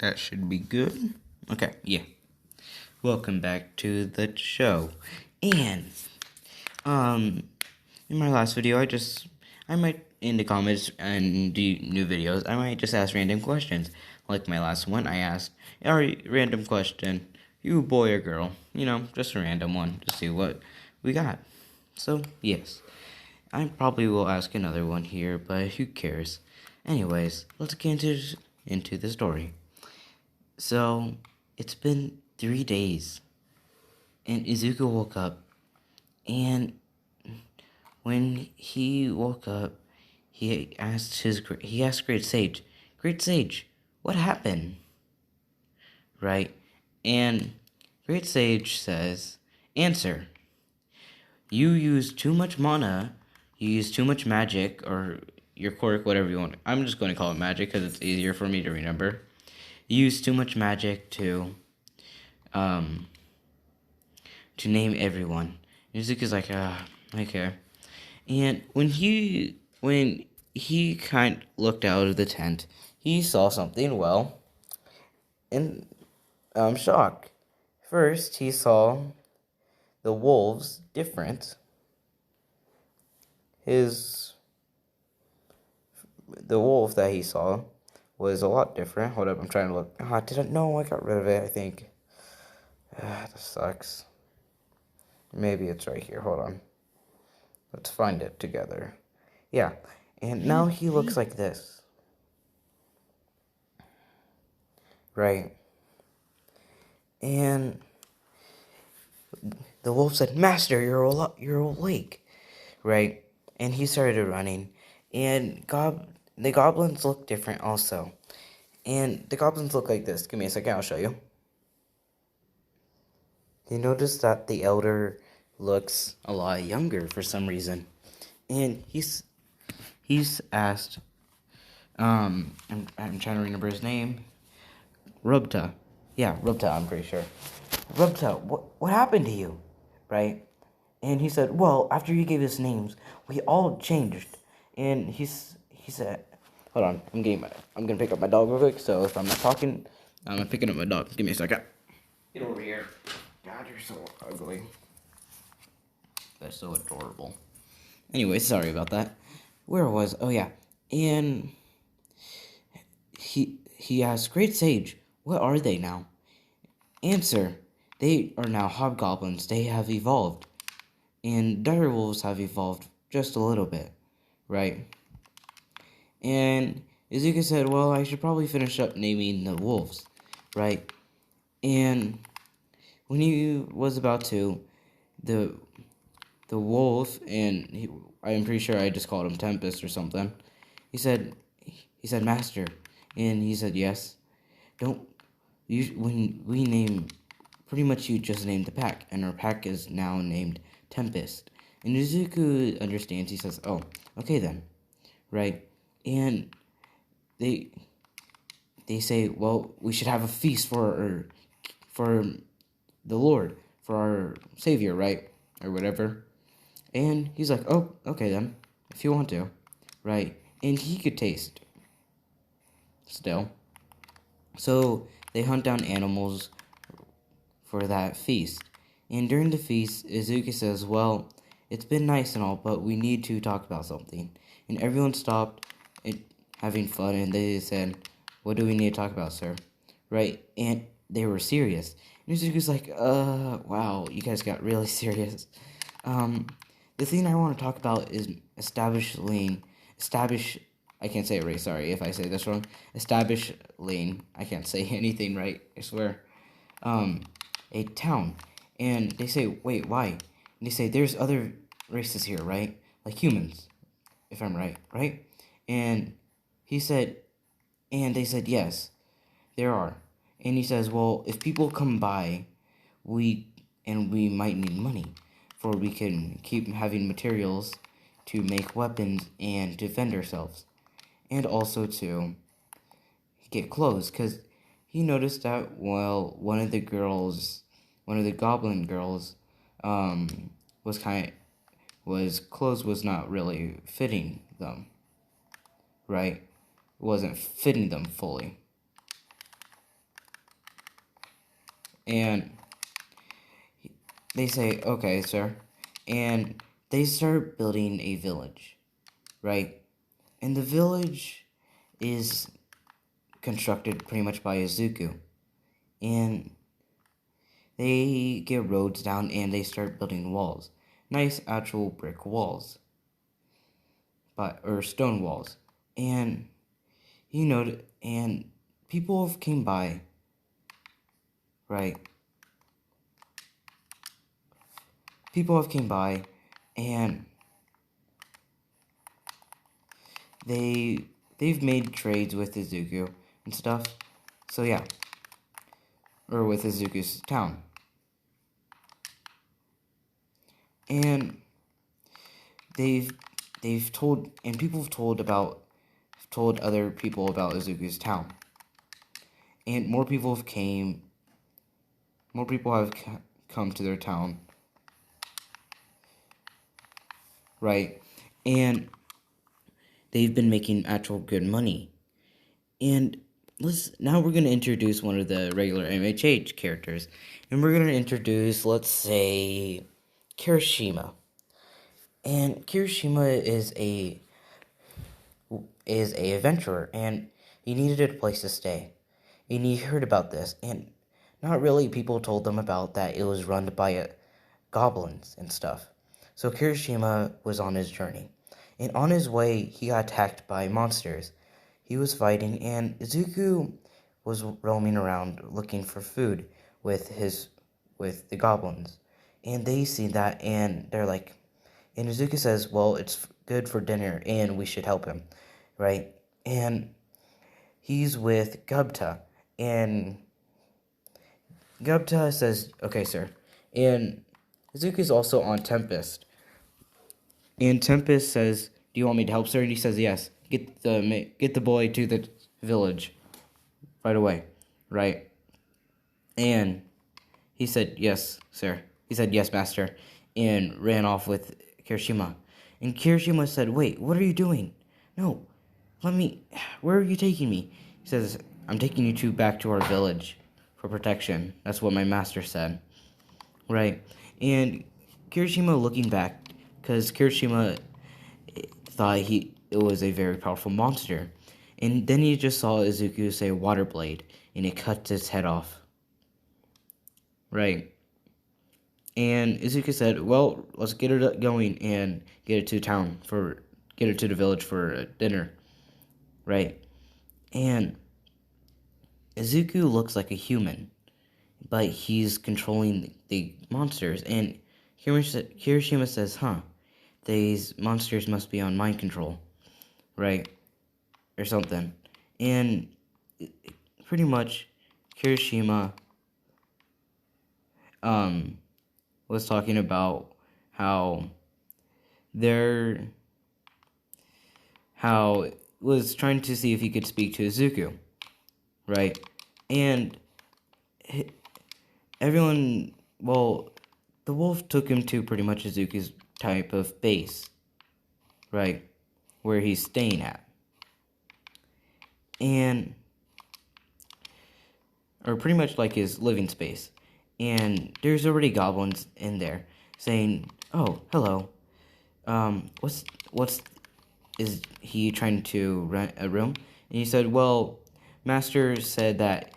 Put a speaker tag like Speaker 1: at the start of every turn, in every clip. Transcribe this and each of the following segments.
Speaker 1: That should be good. Okay, yeah. Welcome back to the show. And, in my last video, I might, in the comments and do new videos, I might just ask random questions. Like my last one, I asked, random question, you boy or girl? You know, just a random one to see what we got. So, yes. I probably will ask another one here, but who cares? Anyways, let's get into the story. So, it's been 3 days, and Izuku woke up, and when he woke up, he asked Great Sage, what happened? Right? And Great Sage says, answer, you used too much mana, you used too much magic, or your quirk, whatever you want. I'm just going to call it magic because it's easier for me to remember. You used too much magic to name everyone. Izuku's like, okay. And when he kind of looked out of the tent, he saw something, well, in shock. First, he saw the wolves different. The wolf that he saw was a lot different. Hold up, I'm trying to look. No, I got rid of it, I think. That sucks. Maybe it's right here. Hold on. Let's find it together. Yeah. And now he looks like this. Right. And the wolf said, Master, you're awake. Right. And he started running. And the goblins look different also. And the goblins look like this. Give me a second, I'll show you. You notice that the elder looks a lot younger for some reason. And he's asked, I'm trying to remember his name. Rubta. Yeah, Rubta, I'm pretty sure. Rubta, what happened to you? Right? And he said, well, after you gave us names, we all changed. And he said, hold on, I'm gonna pick up my dog real quick, so if I'm not talking, I'm picking up my dog. Give me a second. Get over here. God, you're so ugly. That's so adorable. Anyway, sorry about that. Where was? Oh yeah, and he asked, Great Sage, what are they now? Answer, they are now hobgoblins. They have evolved, and direwolves have evolved just a little bit, right? And Izuka said, well, I should probably finish up naming the wolves, right? And when he was about to, the wolf, and I'm pretty sure I just called him Tempest or something. He said, Master, and he said, yes. When we name, pretty much you just named the pack, and our pack is now named Tempest. And Izuku understands. He says, oh, okay then, right? And they say, well, we should have a feast for the Lord, for our Savior, right? Or whatever. And he's like, oh, okay then, if you want to, right? And he could taste still. So they hunt down animals for that feast. And during the feast, Izuki says, well, it's been nice and all, but we need to talk about something. And everyone stopped having fun, and they said, what do we need to talk about, sir? Right? And they were serious. And Izuki's like, wow, you guys got really serious. The thing I want to talk about is I can't say it right, sorry if I say this wrong. I can't say anything right, I swear. A town. And they say, wait, why? And they say, there's other races here, right? Like humans, if I'm right, right? And they said, yes, there are. And he says, well, if people come by, we might need money, for we can keep having materials to make weapons and defend ourselves, and also to get clothes, because he noticed that, well, one of the goblin girls, clothes was not really fitting them, right? It wasn't fitting them fully. And they say, okay, sir. And they start building a village, right? And the village is constructed pretty much by Izuku. And they get roads down and they start building walls. Nice actual brick walls. Or stone walls. And and people came by, right? People have came by and they've made trades with Izuku and stuff. So yeah. Or with Izuku's town. And they've told, and people have told other people about Izuku's town. And more people have come to their town. Right? And they've been making actual good money. And now we're going to introduce one of the regular MHH characters. And we're going to introduce, let's say, Kirishima. And Kirishima is a adventurer, and he needed a place to stay. And he heard about this, and not really people told them about that it was run by goblins and stuff. So Kirishima was on his journey. And on his way, he got attacked by monsters. He was fighting, and Izuku was roaming around looking for food with the goblins. And they see that, and they're like, and Izuku says, well, it's good for dinner, and we should help him, right? And he's with Gubta, and Gubta says, okay, sir. And Izuku's also on Tempest. And Tempest says, do you want me to help, sir? And he says, yes. Get the boy to the village right away, right? And he said, yes, sir. He said, yes, master, and ran off with Kirishima. And Kirishima said, wait, what are you doing? No, where are you taking me? He says, I'm taking you back to our village for protection. That's what my master said. Right? And Kirishima looking back, because Kirishima thought it was a very powerful monster. And then he just saw Izuku say water blade, and it cuts its head off. Right? And Izuku said, well, let's get it going and get it to the village for dinner. Right? And Izuku looks like a human, but he's controlling the monsters. And Kirishima says, these monsters must be on mind control, right? Or something. And pretty much, Kirishima was talking about how was trying to see if he could speak to Izuku, right? And everyone, well, the wolf took him to pretty much Izuku's type of base, right? Where he's staying at. Or pretty much like his living space. And there's already goblins in there saying, oh, hello. Is he trying to rent a room? And he said, well, master said that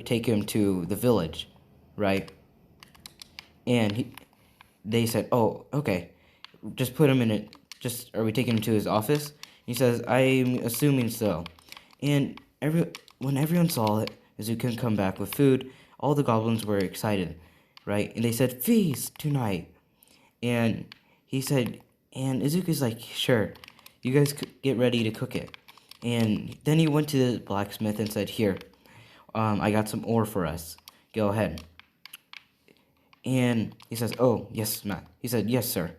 Speaker 1: take him to the village, right? And they said, oh, okay, just put him in it. Are we taking him to his office? He says, I'm assuming so. And when everyone saw it, Izuku come back with food, all the goblins were excited, right? And they said, feast tonight. And he said, and Izuku's like, sure, you guys get ready to cook it. And then he went to the blacksmith and said, here, I got some ore for us. Go ahead. And he says, oh, yes, Matt. He said, yes, sir.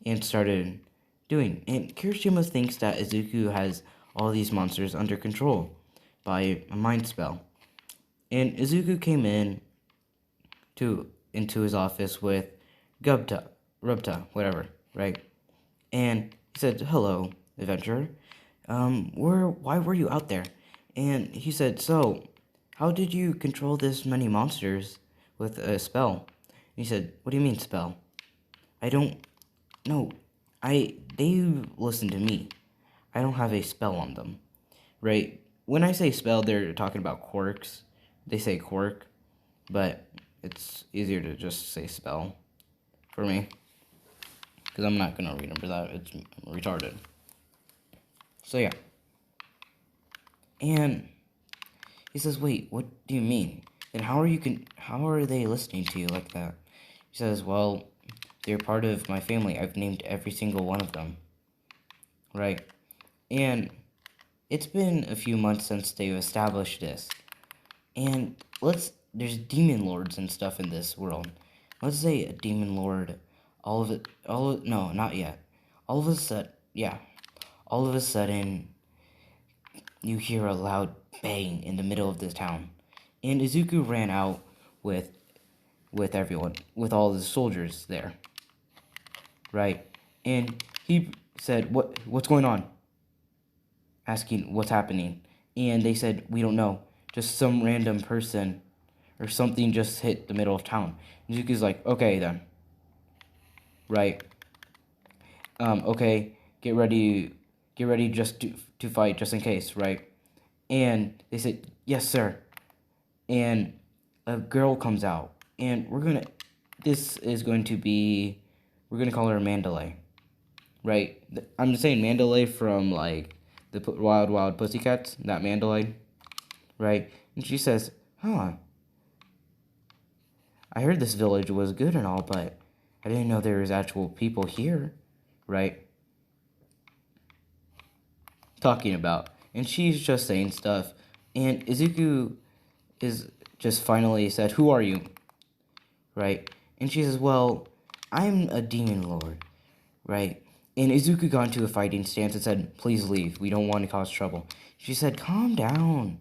Speaker 1: And started doing. And Kirishima thinks that Izuku has all these monsters under control by a mind spell. And Izuku came into his office with Rubta, whatever, right? And he said, hello, adventurer. Why were you out there? And he said, so, how did you control this many monsters with a spell. He said, what do you mean spell? I don't know. They listen to me. I don't have a spell on them. Right? When I say spell, they're talking about quirks. They say quirk, but it's easier to just say spell for me. Because I'm not going to remember that. It's retarded. So yeah. And he says, wait, what do you mean? And how are they listening to you like that? He says, well, they're part of my family. I've named every single one of them. Right? And it's been a few months since they've established this. And there's demon lords and stuff in this world. Let's say a demon lord, no, not yet. All of a sudden, you hear a loud bang in the middle of the town. And Izuku ran out with everyone, with all the soldiers there. Right? And he said, what's going on? Asking what's happening. And they said, we don't know. Just some random person or something just hit the middle of town. Izuku's like, okay then. Right. Okay, get ready just to fight just in case, right? And they said, yes, sir. And a girl comes out. And we're going to call her Mandalay. Right? I'm just saying Mandalay from, like, the Wild Wild Pussycats, that Mandalay. Right? And she says, huh, I heard this village was good and all, but I didn't know there was actual people here. Right? Talking about. And she's just saying stuff. And Izuku is just finally said, who are you? Right? And she says, well, I'm a demon lord. Right? And Izuku got into a fighting stance and said, please leave. We don't want to cause trouble. She said, calm down.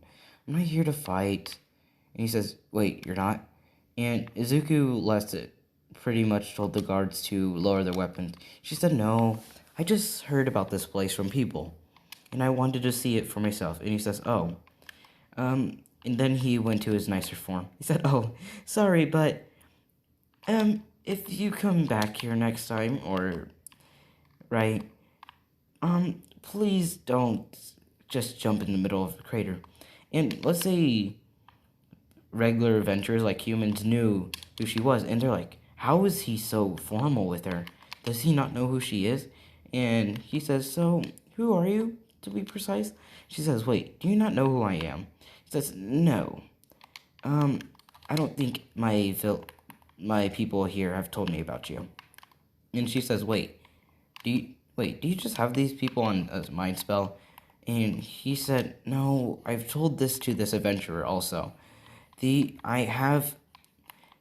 Speaker 1: I'm not here to fight. And he says, wait, you're not? And Izuku left it. Pretty much told the guards to lower their weapons. She said, no, I just heard about this place from people. And I wanted to see it for myself. And he says, oh. And then he went to his nicer form. He said, oh, sorry, but if you come back here next time, or, right, please don't just jump in the middle of the crater. And let's say regular adventurers, like humans, knew who she was, and they're like, how is he so formal with her? Does he not know who she is? And he says, so, who are you, to be precise? She says, wait, do you not know who I am? He says, no. I don't think my people here have told me about you. And she says, wait, do you just have these people on a mind spell? And he said, no, I've told this to this adventurer also.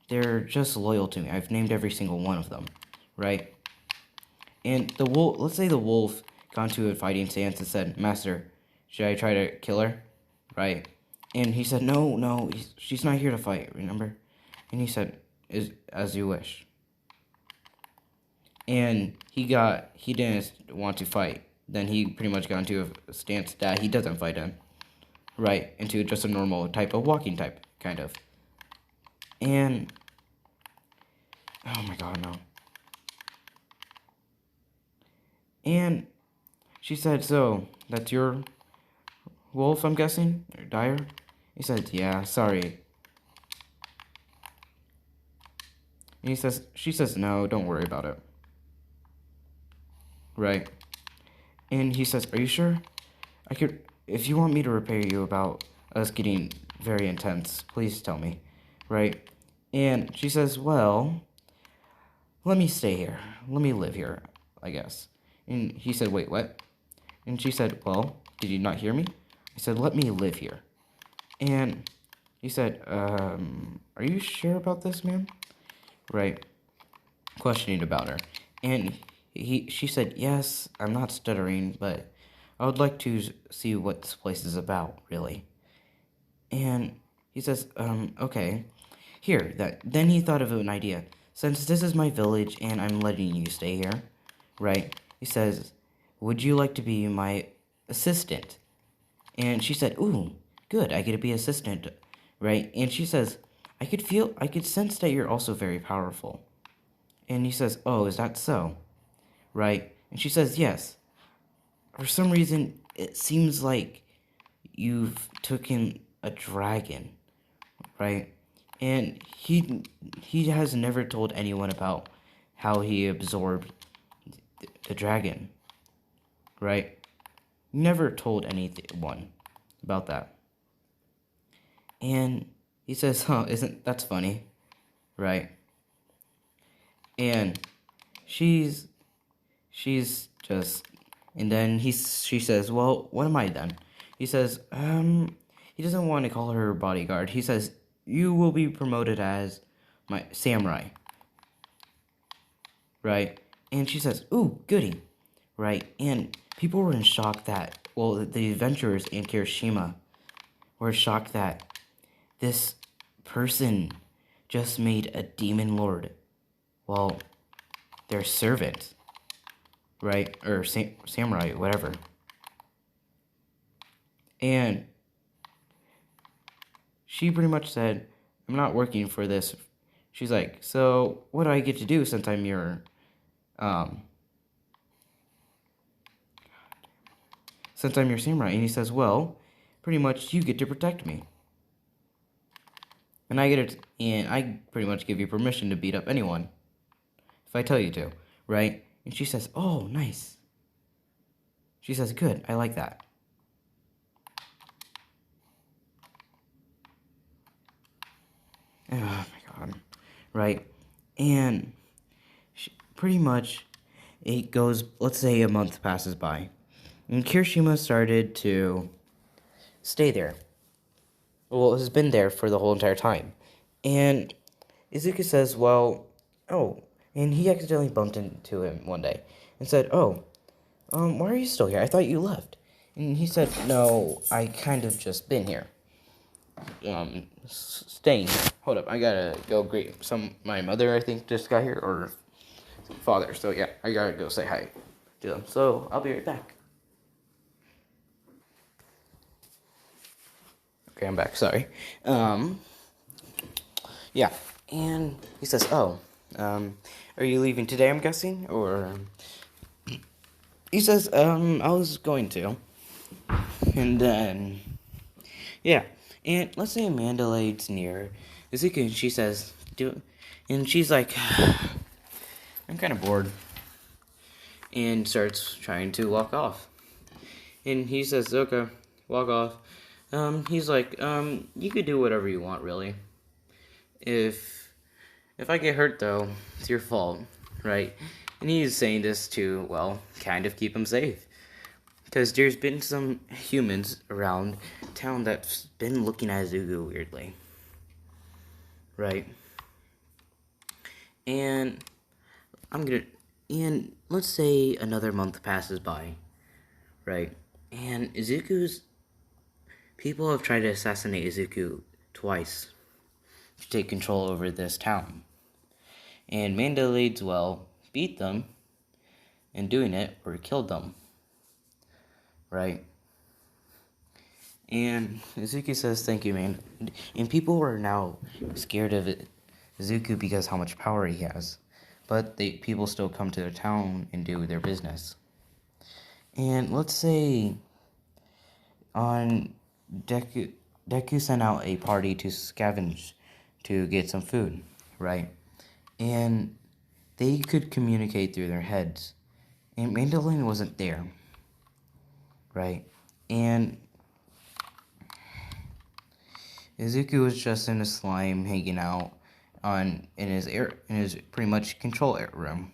Speaker 1: They're just loyal to me. I've named every single one of them, right? And the wolf, let's say the wolf got into a fighting stance and said, Master, should I try to kill her? Right? And he said, no, she's not here to fight, remember? And he said, as you wish. And he didn't want to fight. Then he pretty much got into a stance that he doesn't fight in. Right, into just a normal type of walking type, kind of. And, oh my god, no. And she said, so, that's your wolf, I'm guessing? Or dire? He said, yeah, sorry. And she says, no, don't worry about it. Right. And he says, are you sure? If you want me to repair you about us getting very intense, please tell me. Right? And she says, well, let me stay here. Let me live here, I guess. And he said, wait, what? And she said, well, did you not hear me? I said, let me live here. And he said, are you sure about this, ma'am? Right. Questioning about her. And she said, yes, I'm not stuttering, but I would like to see what this place is about, really. And he says, okay. Then he thought of an idea. Since this is my village and I'm letting you stay here, right? He says, would you like to be my assistant? And she said, ooh, good, I get to be assistant, right? And she says, I could sense that you're also very powerful. And he says, oh, is that so? Right? And she says, yes. For some reason, it seems like you've taken a dragon, right? And he has never told anyone about how he absorbed the dragon, right? Never told anyone about that. And he says, huh, isn't that's funny, right? And she's just, and then she says, well, what am I then? He says, he doesn't want to call her bodyguard. He says, you will be promoted as my samurai, right? And she says, ooh, goody, right? And people were in shock that, well, the adventurers in Kirishima were shocked that this person just made a demon lord, well, their servant, right? Or samurai, whatever. And she pretty much said, I'm not working for this. She's like, so what do I get to do since I'm your, samurai? And he says, well, pretty much you get to protect me. And I pretty much give you permission to beat up anyone if I tell you to, right? And she says, oh, nice. She says, good, I like that. Oh my god, right? And pretty much it goes, let's say a month passes by, and Kirishima started to stay there. Well, has been there for the whole entire time. And Izuku says, well, oh, and he accidentally bumped into him one day and said, oh, why are you still here? I thought you left. And he said, no, I kind of just been here. Staying. Hold up, I gotta go greet my mother, I think, just got here, or father. So yeah, I gotta go say hi to them. So I'll be right back. Okay, I'm back. Sorry. Yeah, and he says, "Oh, are you leaving today? I'm guessing." Or he says, I was going to," and then yeah, and let's say Amanda Lade's near Izuku, and she says, "Do," and she's like, "I'm kind of bored," and starts trying to walk off, and he says, "Okay, walk off." He's like, you could do whatever you want, really. If I get hurt, though, it's your fault, right? And he's saying this to, well, kind of keep him safe. Because there's been some humans around town that's been looking at Zugu weirdly. Right? And and let's say another month passes by, right? And Izuku's people have tried to assassinate Izuku twice to take control over this town. And Mandalade's, well, beat them in doing it, or killed them. Right? And Izuku says, thank you, man. And people are now scared of Izuku because how much power he has. But people still come to their town and do their business. And let's say on Deku sent out a party to scavenge to get some food, right? And they could communicate through their heads. And Mandalorian wasn't there, right? And Izuku was just in a slime hanging out in his pretty much control room,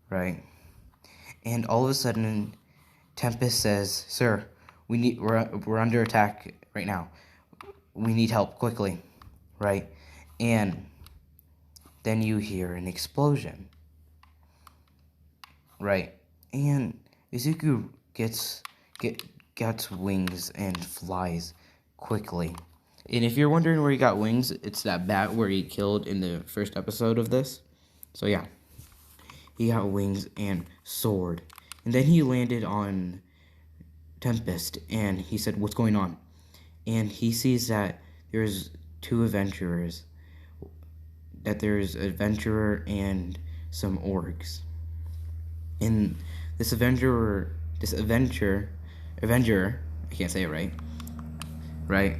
Speaker 1: right? And all of a sudden, Tempest says, "Sir, we're under attack right now. We need help quickly," right? And then you hear an explosion, right? And Izuku gets wings and flies quickly. And if you're wondering where he got wings, it's that bat where he killed in the first episode of this. So yeah, he got wings and soared. And then he landed on Tempest, and he said, "What's going on?" And he sees that there's two adventurers that there's an adventurer and some orcs. And Avenger, I can't say it right,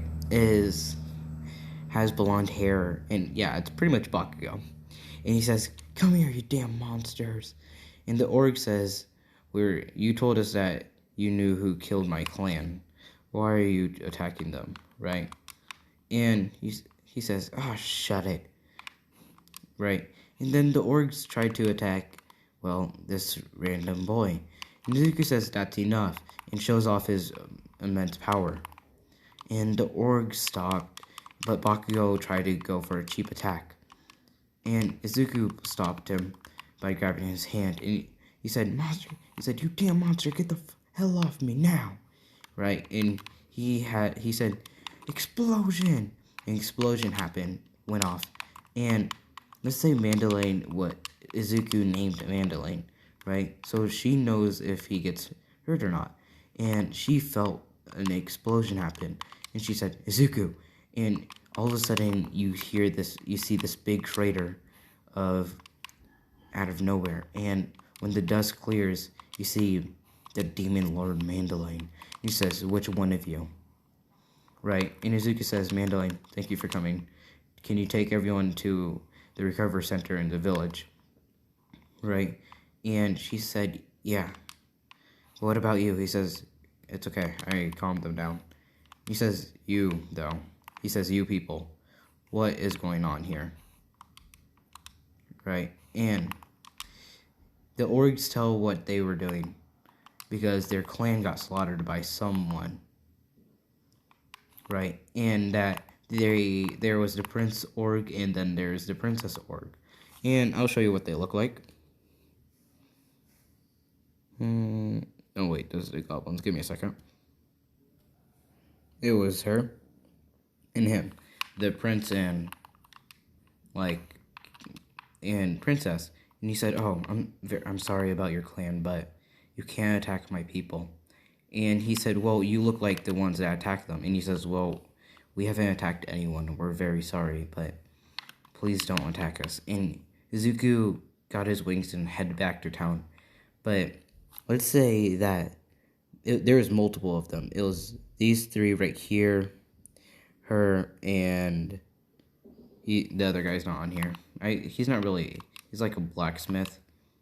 Speaker 1: has blonde hair, and yeah, it's pretty much Bakugo. And he says, "Come here, you damn monsters!" And the orc says, You told us that you knew who killed my clan. Why are you attacking them, right?" And he says, "Ah, shut it," right? And then the orcs try to attack, well, this random boy. And Izuku says that's enough and shows off his immense power. And the orcs stopped, but Bakugo tried to go for a cheap attack. And Izuku stopped him by grabbing his hand. And he said, "Monster," he said, "you damn monster, get the hell off me now." Right? And he said, "Explosion!" An explosion went off. And let's say Mandalane, what Izuku named Mandalane, right? So she knows if he gets hurt or not. And she felt an explosion happen. And she said, "Izuku." And all of a sudden you see this big crater out of nowhere. And when the dust clears, you see the Demon Lord Mandalane. He says, "Which one of you?" Right? And Izuku says, "Mandalane, thank you for coming. Can you take everyone to the recovery center in the village?" Right? And she said, "Yeah." "What about you?" He says, "It's okay. I calmed them down." He says, "You, though." He says, "You people. What is going on here?" Right? And the orcs tell what they were doing because their clan got slaughtered by someone. Right? And that there was the Prince Orc, and then there's the Princess Orc. And I'll show you what they look like. Oh wait, those are the goblins. Give me a second. It was her and him, the prince and princess. And he said, "Oh, I'm sorry about your clan, but you can't attack my people." And he said, "Well, you look like the ones that attacked them." And he says, "Well, we haven't attacked anyone. We're very sorry, but please don't attack us." And Izuku got his wings and headed back to town. But let's say that there was multiple of them. It was these three right here, her, and the other guy's not on here. He's not really. He's like a blacksmith,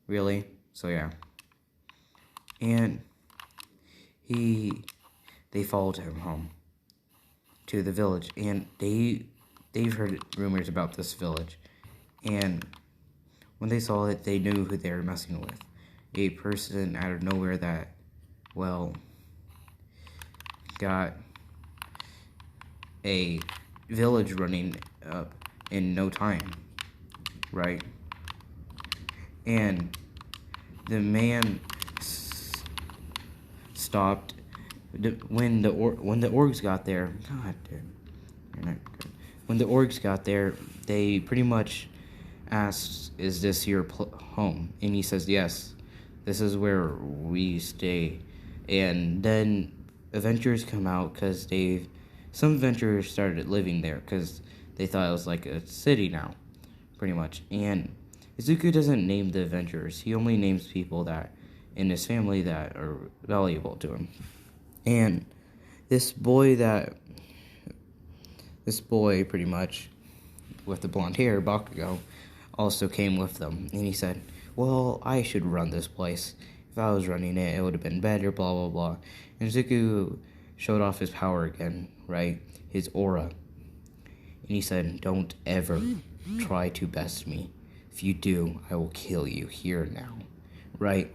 Speaker 1: really. So yeah. And they followed him home to the village, and they've heard rumors about this village, and when they saw it, they knew who they were messing with. A person out of nowhere that, well, got a village running up in no time, right? And the man stopped when the orcs got there. God damn, you're not good. When the orcs got there, they pretty much asked, "Is this your home?" And he says, "Yes, this is where we stay." And then adventurers come out because some adventurers started living there because they thought it was like a city now, pretty much. And Izuku doesn't name the adventurers. He only names people that in his family that are valuable to him. And this boy pretty much with the blonde hair, Bakugo, also came with them. And he said, "Well, I should run this place. If I was running it, it would have been better, blah, blah, blah." And Izuku showed off his power again, right? His aura. And he said, "Don't ever try to best me. If you do, I will kill you here now." Right?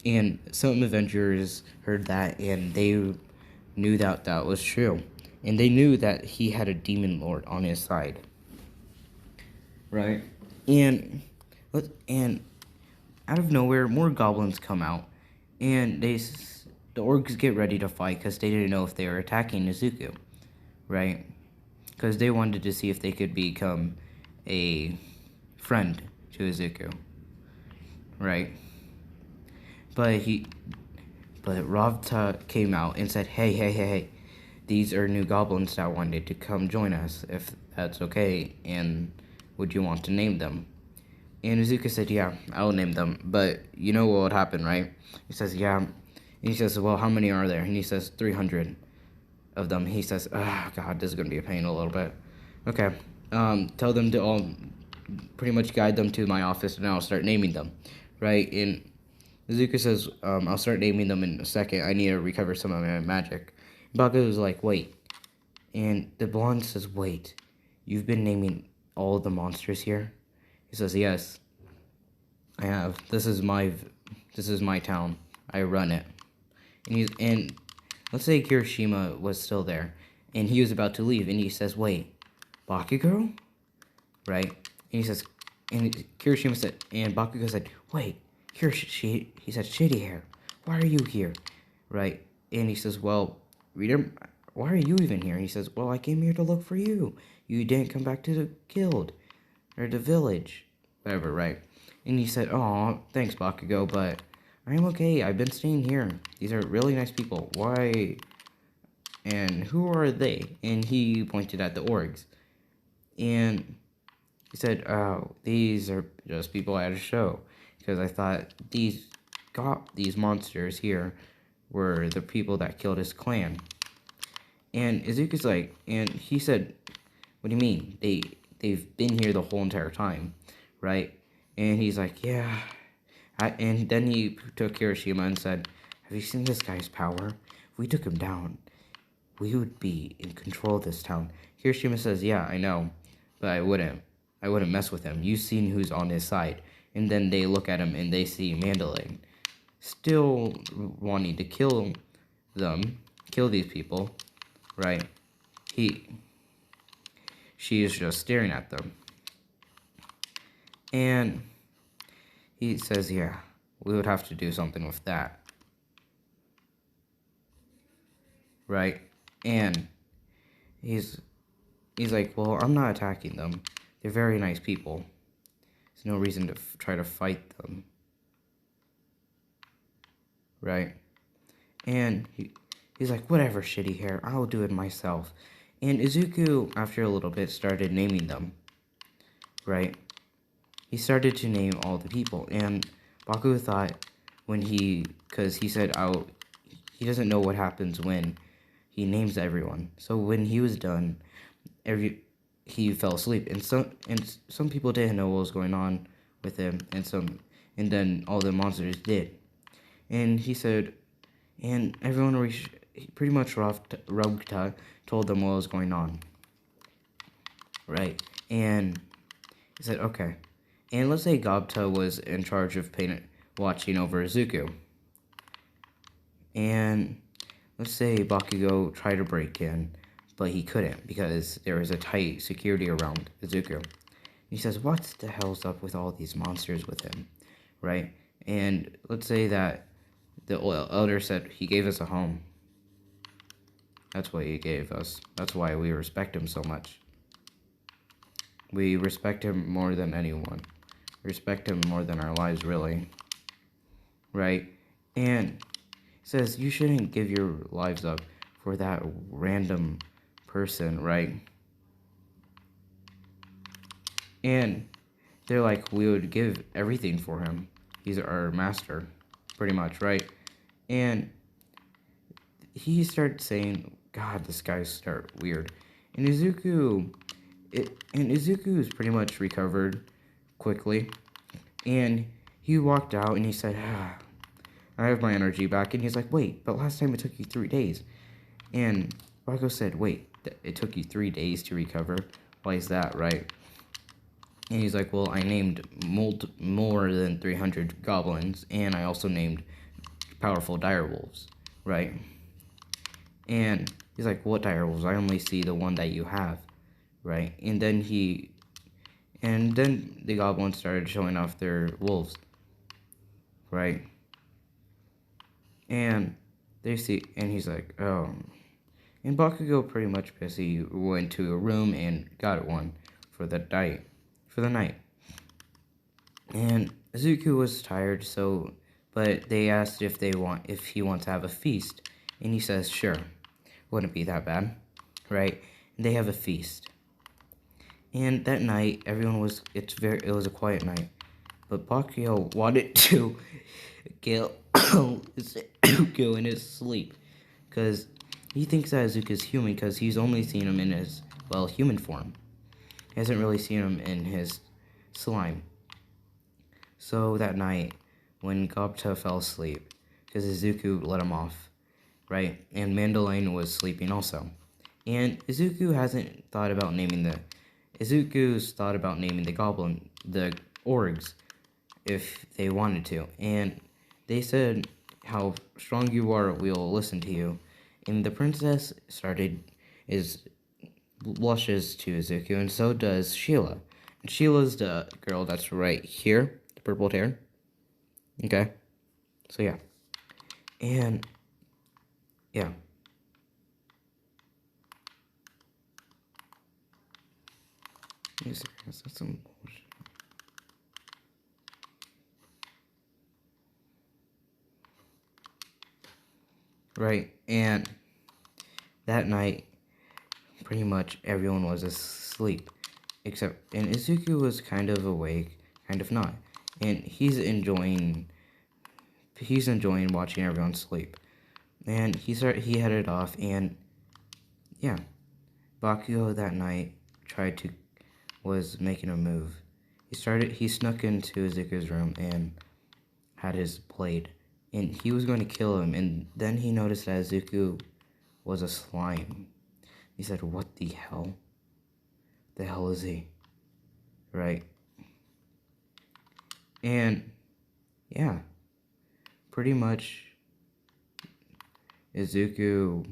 Speaker 1: And some adventurers heard that, and they knew that that was true. And they knew that he had a demon lord on his side. Right? And out of nowhere, more goblins come out. And the orcs get ready to fight because they didn't know if they were attacking Izuku. Right? Because they wanted to see if they could become a friend to Izuku. Right? But Ravta came out and said, hey, these are new goblins that wanted to come join us, if that's okay." And would you want to name them? And Izuku said, yeah, I'll name them, but you know what would happen, right? He says, yeah. And he says, well, how many are there? And he says, 300 of them. He says, oh, God, this is going to be a pain a little bit. Okay, tell them to all pretty much guide them to my office, and I'll start naming them, right? And Izuku says, I'll start naming them in a second. I need to recover some of my magic. Bakugo is like, wait. And the blonde says, wait, you've been naming all the monsters here? He says, yes, I have. This is my town. I run it. And let's say Kirishima was still there, and he was about to leave, and he says, wait, Bakugo? Right? And he says, and Kirishima said, and Bakugo said, wait, he said, shitty hair, why are you here? Right? And he says, well, Reader, why are you even here? He says, well, I came here to look for you. You didn't come back to the guild, or the village, whatever, right? And he said, oh, thanks, Bakugo, but I'm okay. I've been staying here. These are really nice people. Why? And who are they? And he pointed at the orgs. And he said, oh, these are just people at a show. Because I thought these monsters here were the people that killed his clan. And Izuku's like, and he said, what do you mean? They've been here the whole entire time, right? And he's like, yeah. And then he took Kirishima and said, have you seen this guy's power? If we took him down, we would be in control of this town. Kirishima says, yeah, I know, but I wouldn't mess with him. You've seen who's on his side. And then they look at him and they see Mandalay still wanting to kill these people, right? She is just staring at them. And he says, yeah, we would have to do something with that. Right? And he's like, well, I'm not attacking them. They're very nice people. There's no reason to try to fight them. Right? And he's like, whatever, shitty hair, I'll do it myself. And Izuku, after a little bit, started naming them. Right? He started to name all the people, and Bakugo thought because he said, he doesn't know what happens when he names everyone. So when he was done, he fell asleep, and some people didn't know what was going on with him, and then all the monsters did. And he said, and everyone pretty much Rugta told them what was going on. Right? And he said, okay. And let's say Gobta was in charge of watching over Izuku. And let's say Bakugo tried to break in, but he couldn't because there was a tight security around Izuku. He says, what the hell's up with all these monsters with him? Right? And let's say that the elder said he gave us a home. That's what he gave us. That's why we respect him so much. We respect him more than anyone. Respect him more than our lives, really. Right? And he says, you shouldn't give your lives up for that random person, right? And they're like, we would give everything for him. He's our master, pretty much, right? And he started saying, God, this guy's weird. And Izuku's pretty much recovered quickly, and he walked out and he said, I have my energy back. And he's like, wait, but last time it took you 3 days. And Bakugo said, wait, it took you 3 days to recover? Why is that, right? And he's like, well, I named more than 300 goblins, and I also named powerful direwolves, right? And he's like, what direwolves? I only see the one that you have, right? And then the goblins started showing off their wolves, right? And he's like, oh. And Bakugo, pretty much pissed, he went to a room and got one for the night. And Izuku was tired, but they asked if he wants to have a feast, and he says, sure, wouldn't be that bad, right? And they have a feast. And that night, it was a quiet night. But Bakugo wanted to kill Izuku in his sleep. Because he thinks that Izuku's human because he's only seen him in his, well, human form. He hasn't really seen him in his slime. So that night, when Gobta fell asleep, because Izuku let him off, right? And Mandalane was sleeping also. And Izuku's thought about naming the orgs if they wanted to. And they said, how strong you are, we'll listen to you. And the princess blushes to Izuku, and so does Sheila. And Sheila's the girl that's right here, the purple hair. Okay? So yeah. And yeah. Is that some bullshit? Right, and that night, pretty much everyone was asleep, and Izuku was kind of awake, kind of not, and he's enjoying watching everyone sleep, and he headed off, and yeah, Bakugo that night was making a move. He snuck into Izuku's room and had his blade, and he was going to kill him, and then he noticed that Izuku was a slime. He said, what the hell? The hell is he? Right? And, yeah. Pretty much, Izuku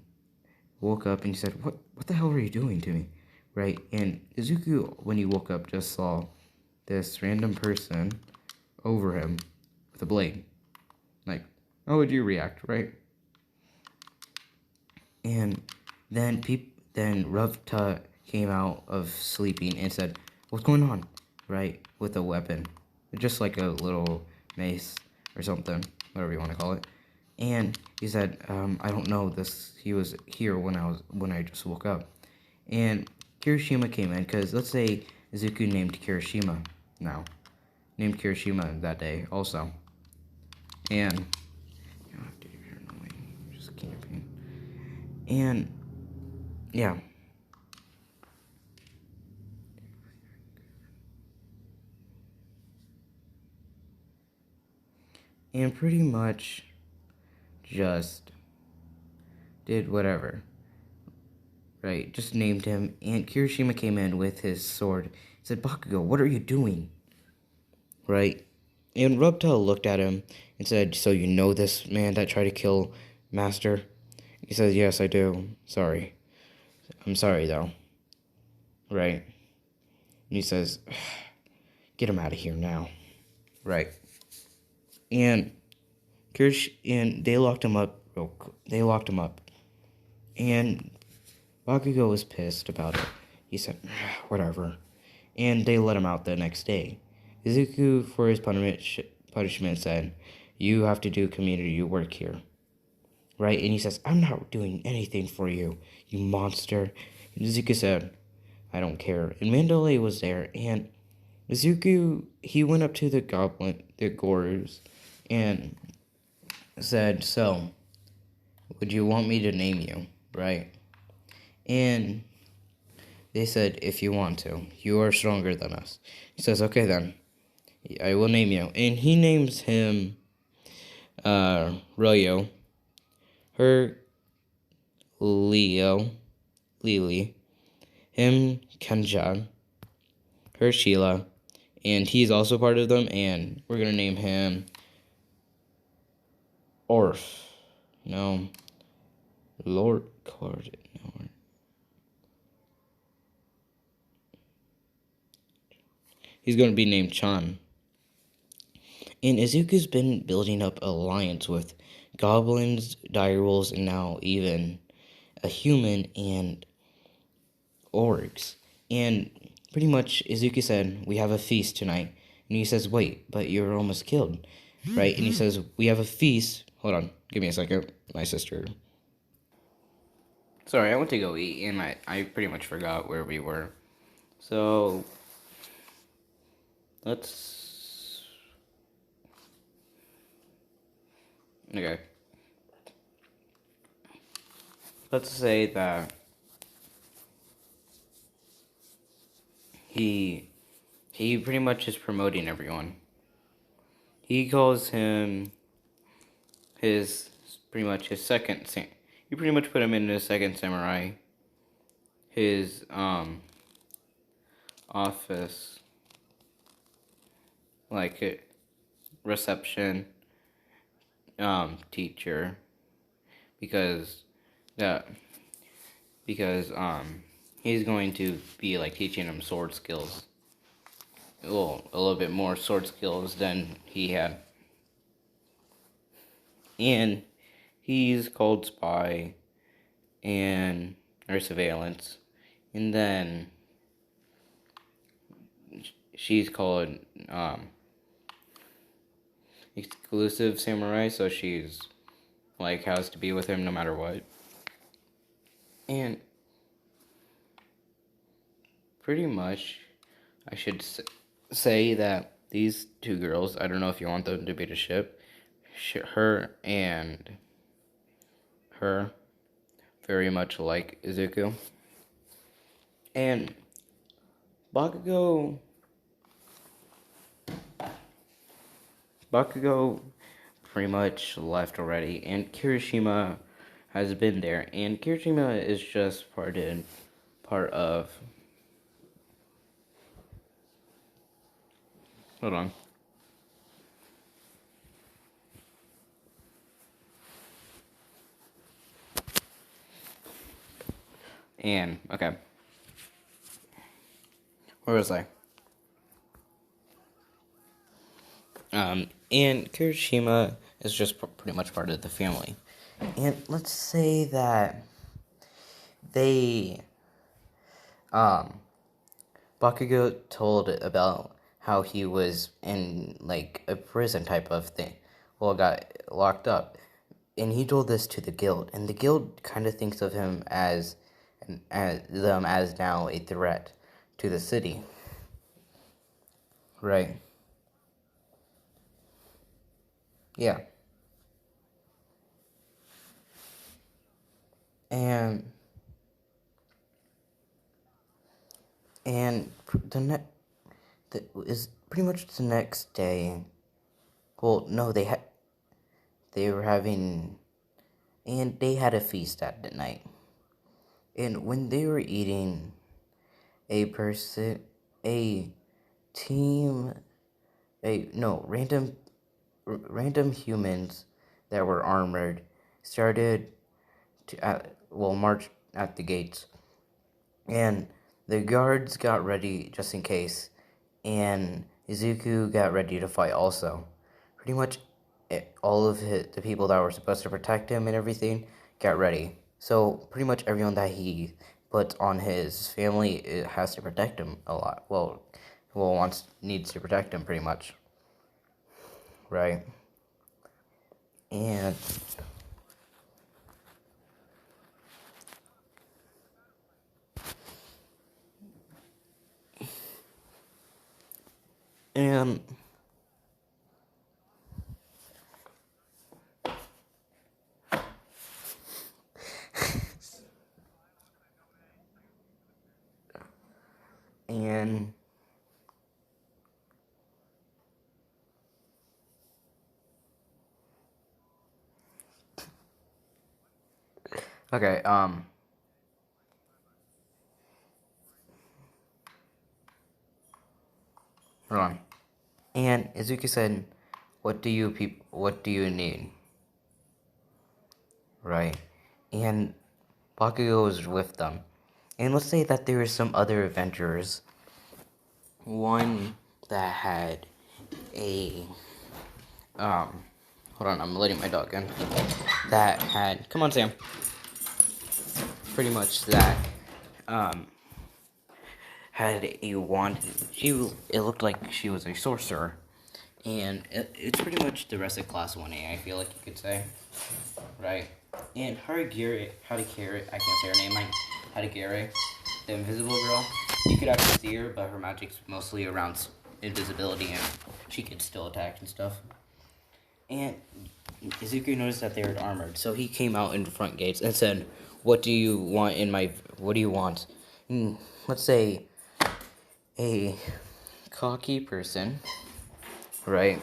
Speaker 1: woke up and he said, what the hell are you doing to me? Right? And Izuku, when he woke up, just saw this random person over him with a blade. Like, how would you react, right? And then Ravta came out of sleeping and said, what's going on? Right? With a weapon. Just like a little mace or something. Whatever you want to call it. And he said, I don't know this. He was here when I just woke up. And Kirishima came in, because let's say Izuku named Kirishima now. Named Kirishima that day also. And God, dude, you're annoying. Just camping. And yeah. And pretty much just did whatever. Right, just named him, and Kirishima came in with his sword. He said, Bakugo, what are you doing? Right? And Rubtail looked at him and said, so you know this man that tried to kill Master? He says, yes, I do. Sorry. I'm sorry, though. Right? And he says, get him out of here now. Right. And they locked him up. And Bakugo was pissed about it. He said, whatever. And they let him out the next day. Izuku, for his punishment, said, you have to do community work here. Right? And he says, I'm not doing anything for you, you monster. And Izuku said, I don't care. And Mandalay was there, and Izuku, he went up to the Gorus, and said, so, would you want me to name you? Right? And they said, if you want to. You are stronger than us. He says, okay then. I will name you. And he names him Royo. Her Leo. Lily. Him Kenja. Her Sheila. And he's also part of them. And we're going to name him Orf. No. Lord Card. No. He's going to be named Chan. And Izuku's been building up alliance with goblins, direwolves, and now even a human and orcs. And pretty much Izuku said, we have a feast tonight. And he says, wait, but you're almost killed. Right? And he says, we have a feast. Hold on. Give me a second. My sister. Sorry, I went to go eat, and I pretty much forgot where we were. So let's okay. Let's say that he pretty much is promoting everyone. He calls him his pretty much his second. You pretty much put him in his second samurai. His office, like reception teacher, because that because he's going to be like teaching him sword skills. Well, a little bit more sword skills than he had. And he's called spy and or surveillance. And then she's called exclusive samurai, so she's like has to be with him no matter what. And pretty much I should say that these two girls, I don't know if you want them to be the ship, her and her, very much like Izuku. And Bakugo pretty much left already, and Kirishima has been there, and Kirishima is just part of. Hold on. And okay, where was I? And Kirishima is just pretty much part of the family. And let's say that they, Bakugo told about how he was in, like, a prison type of thing. Well, got locked up. And he told this to the guild. And the guild kind of thinks of him as now a threat to the city. Right. Yeah. And is pretty much the next day. Well, no, they were having, and they had a feast that night. And when they were eating, a team, random humans that were armored started to march at the gates, and the guards got ready just in case, and Izuku got ready to fight also. Pretty much all of the people that were supposed to protect him and everything got ready. So pretty much everyone that he puts on his family has to protect him a lot. Well, needs to protect him pretty much, right? And and and okay, hold on. And Izuki said, what do you need? Right. And Bakugo was with them. And let's say that there were some other adventurers. One that had a hold on, I'm letting my dog in. That had, come on, Sam. Pretty much that had a wand. It looked like she was a sorcerer. And it's pretty much the rest of class 1A, I feel like you could say. Right. And Harigiri, I can't say her name, Harigiri, the invisible girl, You could actually see her, but her magic's mostly around invisibility, and she could still attack and stuff. And Izuku noticed that they were armored, so he came out in the front gates and said, What do you want in my... What do you want? Let's say a cocky person, right,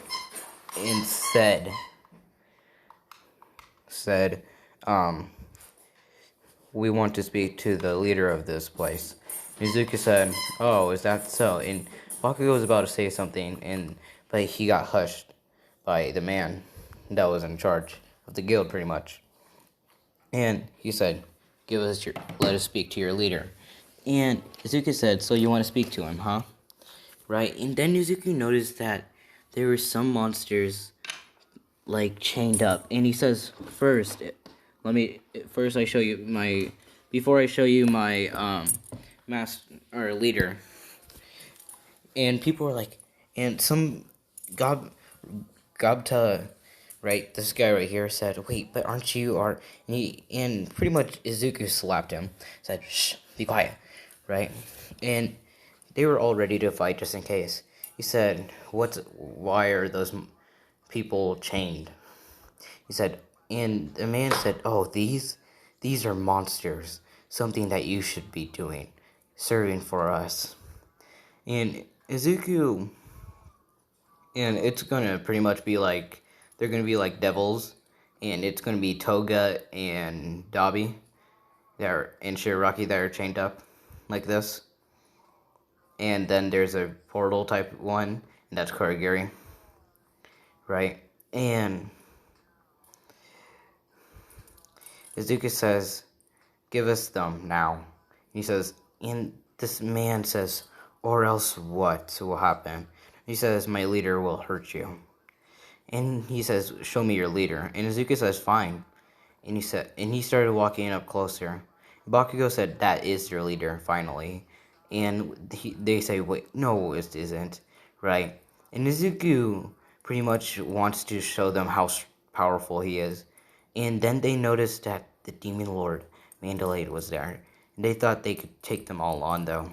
Speaker 1: and said, we want to speak to the leader of this place. Mizuki said, oh, is that so? And Bakugo was about to say something, but he got hushed by the man that was in charge of the guild, pretty much. And he said, let us speak to your leader. And Izuku said, so you want to speak to him, huh? Right? And then Izuku noticed that there were some monsters, like, chained up. And he says, first I show you my... Before I show you my, or leader. And people were like... And some... Gobta... Right, this guy right here said, wait, but aren't you... And pretty much Izuku slapped him. Said, shh, be quiet. Right? And they were all ready to fight just in case. He said, why are those people chained? He said, and the man said, oh, these are monsters. Something that you should be doing. Serving for us. And Izuku... And it's gonna pretty much be like... They're gonna be like devils. And it's gonna be Toga and Dabi. And Shigaraki that are chained up. Like this. And then there's a portal type one. And that's Kurogiri. Right? And... Izuku says, give us them now. He says, and this man says, or else what will happen? He says, my leader will hurt you. And he says, show me your leader. And Izuku says, fine. And he started walking up closer. Bakugo said, that is your leader, finally. And they say, wait, no, it isn't. Right? And Izuku pretty much wants to show them how powerful he is. And then they noticed that the Demon Lord, Mandalay, was there. And they thought they could take them all on, though.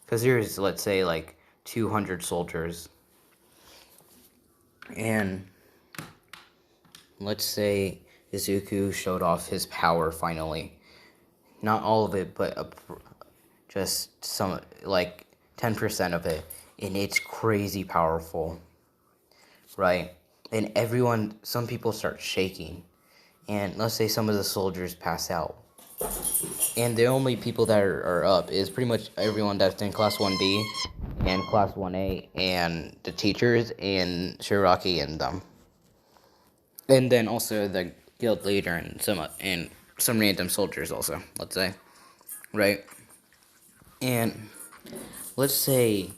Speaker 1: Because there's, let's say, like, 200 soldiers. And let's say Izuku showed off his power, finally. Not all of it, but just some, like, 10% of it. And it's crazy powerful. Right? And some people start shaking. And let's say some of the soldiers pass out. And the only people that are up is pretty much everyone that's in Class 1D and Class 1A and the teachers and Shigaraki and them. And then also the guild leader and some random soldiers also, let's say. Right? And let's say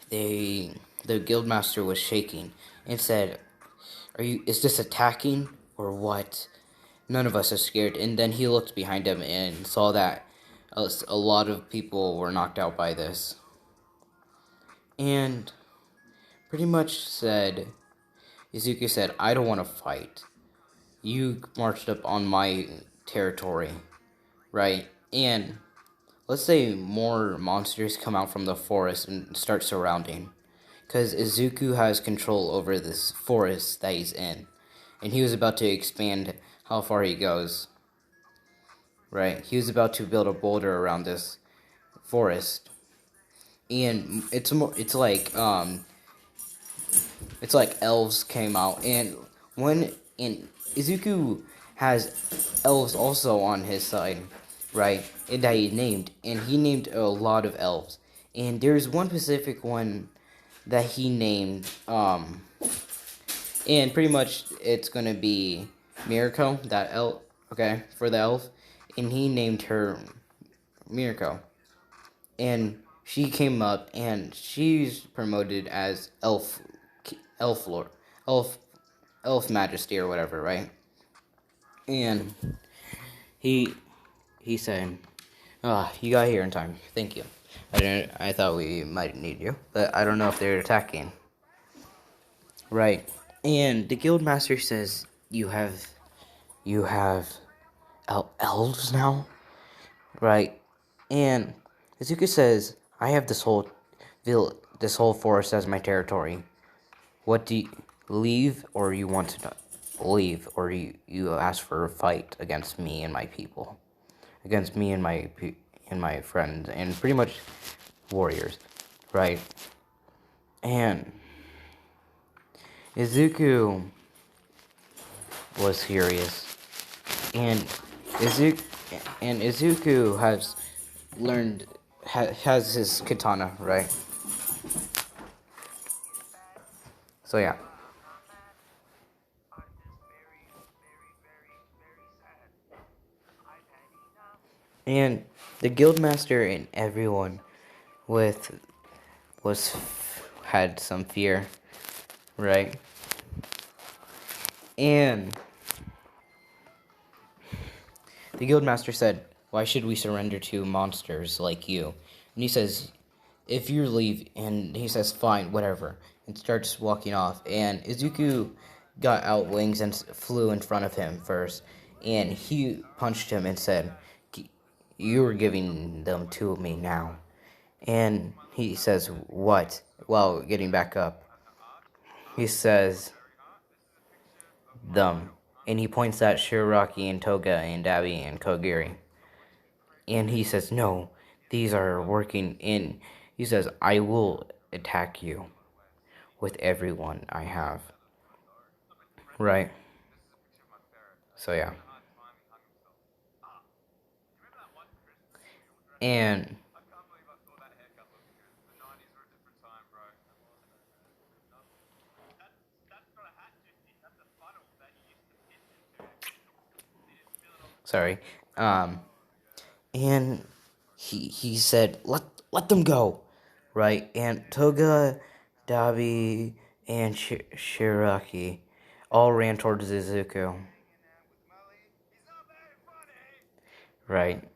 Speaker 1: the guild master was shaking and said, is this attacking or what? None of us are scared. And then he looked behind him and saw that a lot of people were knocked out by this. And pretty much Izuku said, I don't want to fight. You marched up on my territory, right? And let's say more monsters come out from the forest and start surrounding. Because Izuku has control over this forest that he's in. And he was about to expand how far he goes. Right? He was about to build a boulder around this forest. And it's like elves came out, and Izuku has elves also on his side, right? And that he named a lot of elves. And there's one specific one that he named, and pretty much it's gonna be Mirko, that elf, okay, for the elf, and he named her Mirko. And she came up, and she's promoted as elf lord, elf majesty or whatever, right? And he said, you got here in time. Thank you. I thought we might need you, but I don't know if they're attacking. Right. And the guild master says, you have elves now? Right. And Izuku says, I have this whole forest as my territory. What do you leave, or you want to leave, or you ask for a fight against me and my people, against me and my friends, and pretty much warriors, right? And Izuku was furious, and Izuku has learned has his katana, right? So yeah. And the guildmaster and everyone with was had some fear, right? And the guildmaster said, "Why should we surrender to monsters like you?" And he says, "If you leave," and he says, "Fine, whatever," and starts walking off. And Izuku got out wings and flew in front of him first, and he punched him and said, "You are giving them to me now." And he says, "What?" While getting back up, he says, "Them." And he points at Shiraki and Toga and Dabi and Kogiri. And he says, "No, these are working in." He says, "I will attack you with everyone I have." Right? So, yeah. And sorry. And he said, let them go, right? And Toga, Dabi, and Shiraki all ran towards Izuku, right?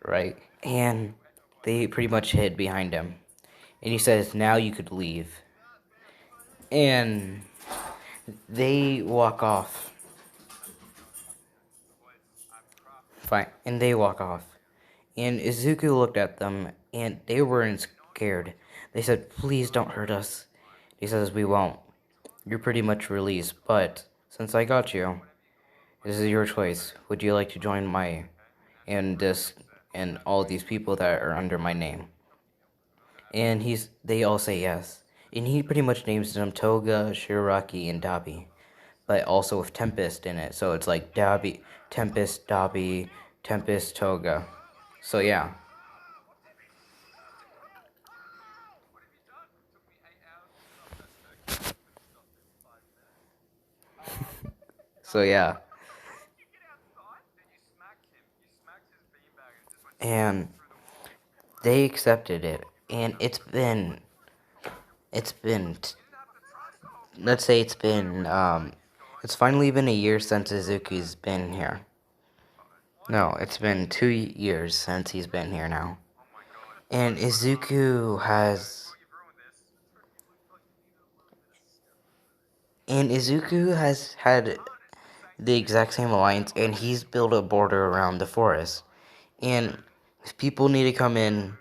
Speaker 1: Right? And they pretty much hid behind him. And he says, "Now you could leave." And they walk off. Fine. And they walk off. And Izuku looked at them, and they weren't scared. They said, "Please don't hurt us." He says, "We won't. You're pretty much released, but since I got you, this is your choice. Would you like to join my and this and all these people that are under my name?" And they all say yes. And he pretty much names them Toga, Shiraki, and Dabi, but also with Tempest in it. So it's like Dabi, Tempest, Dabi, Tempest, Toga. So yeah. So yeah. And they accepted it. And it's been let's say it's finally been a year since Izuki's been here. No, it's been 2 years since he's been here now. And Izuku has had the exact same alliance, and he's built a border around the forest. And if people need to come in,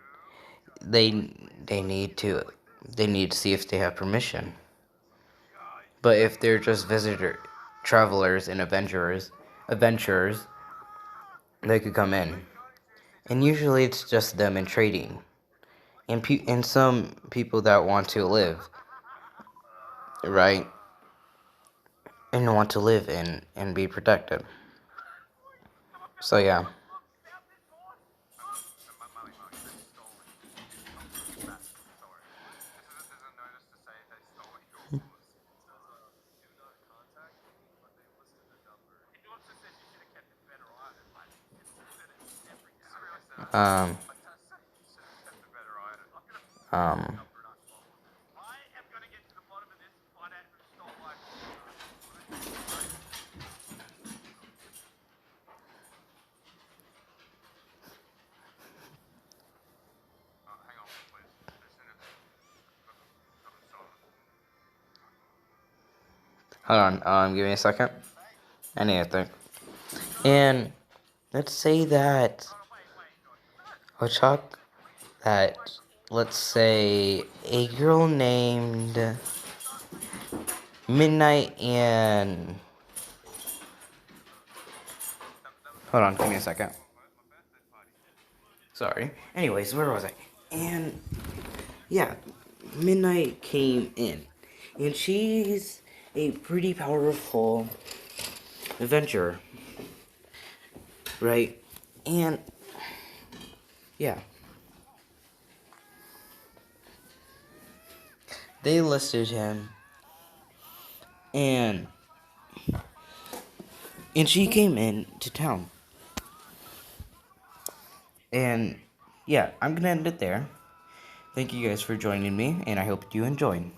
Speaker 1: they they need to they need to see if they have permission. But if they're just travelers, and adventurers, they could come in. And usually it's just them and trading, and some people that want to live, right, and want to live in and be protected. So yeah. Um. Um. Hold on. Give me a second. I need to think. And let's say that I'll talk that, let's say, a girl named Midnight and... Hold on, give me a second. Sorry. Anyways, where was I? And, yeah, Midnight came in. And she's a pretty powerful adventurer, right? And, yeah. They listed him, and she came in to town. And yeah, I'm gonna end it there. Thank you guys for joining me, and I hope you enjoyed.